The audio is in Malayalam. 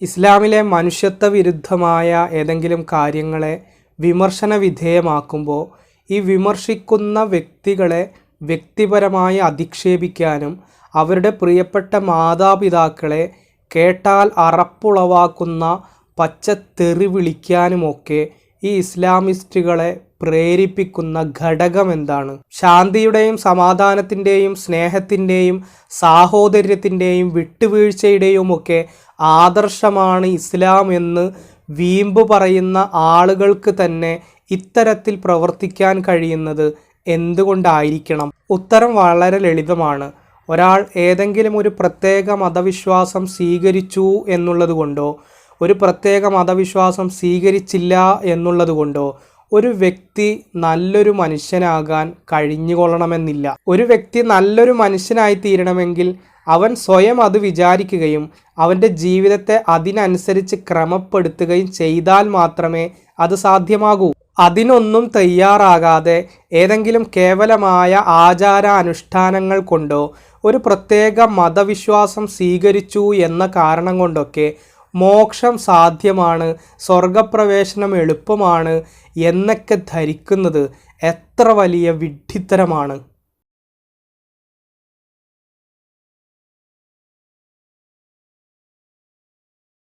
ഇസ്ലാമിലെ മനുഷ്യത്വ വിരുദ്ധമായ ഏതെങ്കിലും കാര്യങ്ങളെ വിമർശന വിധേയമാക്കുമ്പോൾ ഈ വിമർശിക്കുന്ന വ്യക്തികളെ വ്യക്തിപരമായി അധിക്ഷേപിക്കാനും അവരുടെ പ്രിയപ്പെട്ട മാതാപിതാക്കളെ കേട്ടാൽ അറപ്പുളവാക്കുന്ന പച്ചത്തെറി വിളിക്കാനുമൊക്കെ ഈ ഇസ്ലാമിസ്റ്റുകളെ പ്രേരിപ്പിക്കുന്ന ഘടകം എന്താണ്? ശാന്തിയുടെയും സമാധാനത്തിൻ്റെയും സ്നേഹത്തിൻ്റെയും സാഹോദര്യത്തിൻ്റെയും വിട്ടുവീഴ്ചയുടെയും ഒക്കെ ആദർശമാണ് ഇസ്ലാം എന്ന് വീമ്പ് പറയുന്ന ആളുകൾക്ക് തന്നെ ഇത്തരത്തിൽ പ്രവർത്തിക്കാൻ കഴിയുന്നത് എന്തുകൊണ്ടായിരിക്കണം? ഉത്തരം വളരെ ലളിതമാണ്. ഒരാൾ ഏതെങ്കിലും ഒരു പ്രത്യേക മതവിശ്വാസം സ്വീകരിച്ചു എന്നുള്ളത് കൊണ്ടോ ഒരു പ്രത്യേക മതവിശ്വാസം സ്വീകരിച്ചില്ല എന്നുള്ളത് കൊണ്ടോ ഒരു വ്യക്തി നല്ലൊരു മനുഷ്യനാകാൻ കഴിഞ്ഞുകൊള്ളണമെന്നില്ല. ഒരു വ്യക്തി നല്ലൊരു മനുഷ്യനായി തീരണമെങ്കിൽ അവൻ സ്വയം അത് വിചാരിക്കുകയും അവൻ്റെ ജീവിതത്തെ അതിനനുസരിച്ച് ക്രമപ്പെടുത്തുകയും ചെയ്താൽ മാത്രമേ അത് സാധ്യമാകൂ. അതിനൊന്നും തയ്യാറാകാതെ ഏതെങ്കിലും കേവലമായ ആചാരാനുഷ്ഠാനങ്ങൾ കൊണ്ടോ ഒരു പ്രത്യേക മതവിശ്വാസം സ്വീകരിച്ചു എന്ന കാരണം കൊണ്ടൊക്കെ മോക്ഷം സാധ്യമാണ്, സ്വർഗപ്രവേശനം എളുപ്പമാണ് എന്നൊക്കെ ധരിക്കുന്നത് എത്ര വലിയ വിഡ്ഢിത്തരമാണ്.